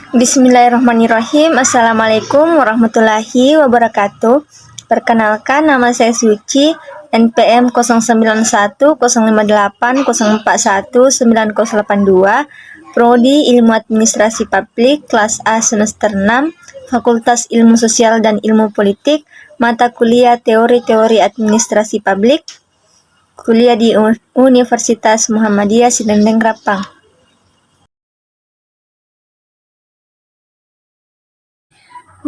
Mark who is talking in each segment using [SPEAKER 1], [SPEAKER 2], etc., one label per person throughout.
[SPEAKER 1] Bismillahirrahmanirrahim. Assalamualaikum warahmatullahi wabarakatuh. Perkenalkan, nama saya Suci, NPM 091158041982, Prodi Ilmu Administrasi Publik, kelas A semester 6, Fakultas Ilmu Sosial dan Ilmu Politik, mata kuliah Teori-Teori Administrasi Publik, kuliah di Universitas Muhammadiyah Sidendeng Rapang.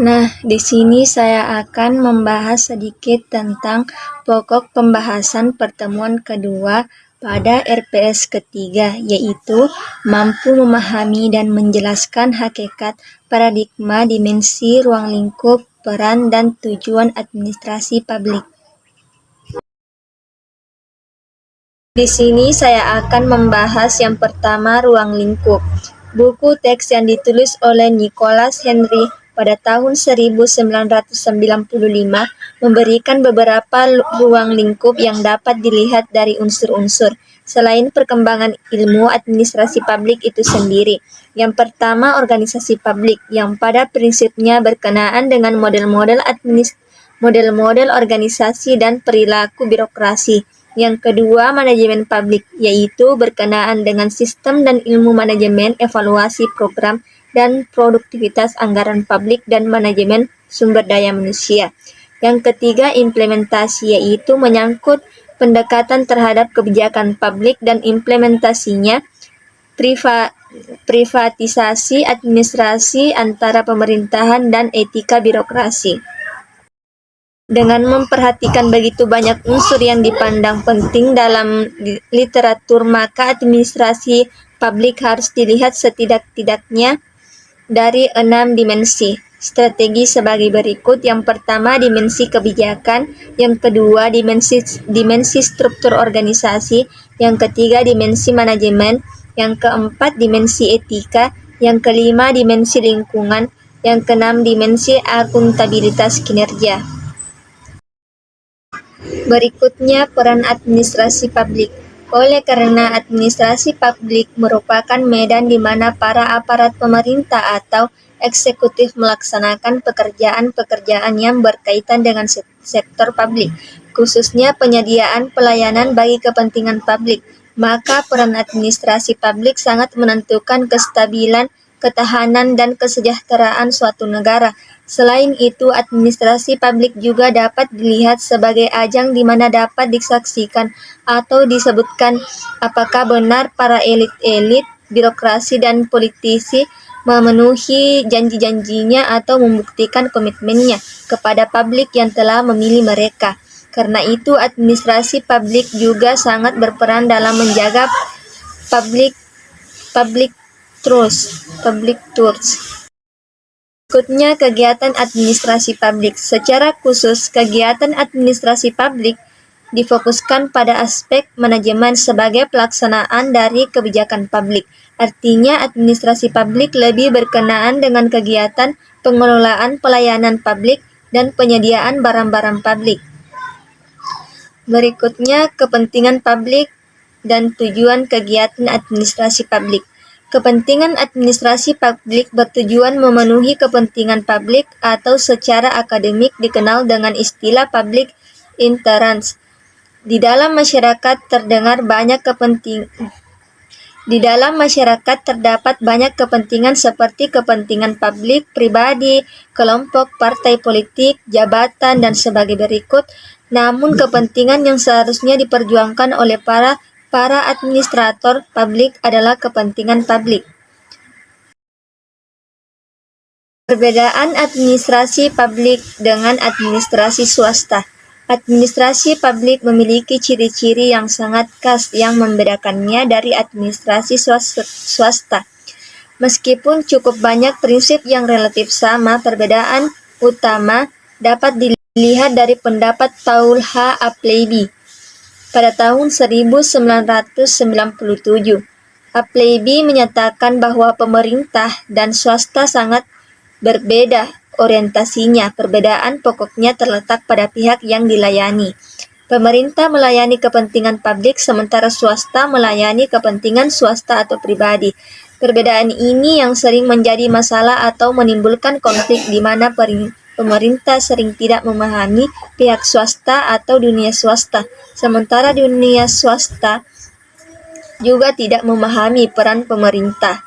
[SPEAKER 1] Nah, di sini saya akan membahas sedikit tentang pokok pembahasan pertemuan kedua pada RPS ketiga, yaitu mampu memahami dan menjelaskan hakikat, paradigma, dimensi, ruang lingkup, peran, dan tujuan administrasi publik. Di sini saya akan membahas yang pertama, ruang lingkup. Buku teks yang ditulis oleh Nicholas Henry pada tahun 1995 memberikan beberapa ruang lingkup yang dapat dilihat dari unsur-unsur selain perkembangan ilmu administrasi publik itu sendiri. Yang pertama, organisasi publik yang pada prinsipnya berkenaan dengan model-model organisasi dan perilaku birokrasi. Yang kedua, manajemen publik, yaitu berkenaan dengan sistem dan ilmu manajemen, evaluasi program, dan produktivitas anggaran publik dan manajemen sumber daya manusia. Yang ketiga, implementasi, yaitu menyangkut pendekatan terhadap kebijakan publik dan implementasinya, privatisasi administrasi antara pemerintahan dan etika birokrasi. Dengan memperhatikan begitu banyak unsur yang dipandang penting dalam literatur, maka administrasi publik harus dilihat setidak-tidaknya dari 6 dimensi strategi sebagai berikut. Yang pertama, dimensi kebijakan. Yang kedua, dimensi struktur organisasi. Yang ketiga, dimensi manajemen. Yang keempat, dimensi etika. Yang kelima, dimensi lingkungan. Yang keenam, dimensi akuntabilitas kinerja. Berikutnya, peran administrasi publik. Oleh karena administrasi publik merupakan medan di mana para aparat pemerintah atau eksekutif melaksanakan pekerjaan-pekerjaan yang berkaitan dengan sektor publik, khususnya penyediaan pelayanan bagi kepentingan publik, maka peran administrasi publik sangat menentukan kestabilan, ketahanan, dan kesejahteraan suatu negara. Selain itu, administrasi publik juga dapat dilihat sebagai ajang di mana dapat disaksikan atau disebutkan apakah benar para elit-elit, birokrasi, dan politisi memenuhi janji-janjinya atau membuktikan komitmennya kepada publik yang telah memilih mereka. Karena itu, administrasi publik juga sangat berperan dalam menjaga public trust. Berikutnya, kegiatan administrasi publik. Secara khusus, kegiatan administrasi publik difokuskan pada aspek manajemen sebagai pelaksanaan dari kebijakan publik. Artinya, administrasi publik lebih berkenaan dengan kegiatan pengelolaan pelayanan publik dan penyediaan barang-barang publik. Berikutnya, kepentingan publik dan tujuan kegiatan administrasi publik. Kepentingan administrasi publik bertujuan memenuhi kepentingan publik atau secara akademik dikenal dengan istilah public interest. Di dalam masyarakat terdapat banyak kepentingan seperti kepentingan publik, pribadi, kelompok, partai politik, jabatan, dan sebagai berikut. Namun kepentingan yang seharusnya diperjuangkan oleh para administrator publik adalah kepentingan publik. Perbedaan administrasi publik dengan administrasi swasta. Administrasi publik memiliki ciri-ciri yang sangat khas yang membedakannya dari administrasi swasta. Meskipun cukup banyak prinsip yang relatif sama, perbedaan utama dapat dilihat dari pendapat Paul H. Appleby pada tahun 1997. Appleby menyatakan bahwa pemerintah dan swasta sangat berbeda orientasinya. Perbedaan pokoknya terletak pada pihak yang dilayani. Pemerintah melayani kepentingan publik, sementara swasta melayani kepentingan swasta atau pribadi. Perbedaan ini yang sering menjadi masalah atau menimbulkan konflik di mana pemerintah sering tidak memahami pihak swasta atau dunia swasta, sementara dunia swasta juga tidak memahami peran pemerintah.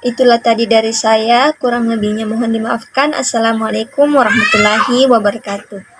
[SPEAKER 1] Itulah tadi dari saya, kurang lebihnya mohon dimaafkan. Assalamualaikum warahmatullahi wabarakatuh.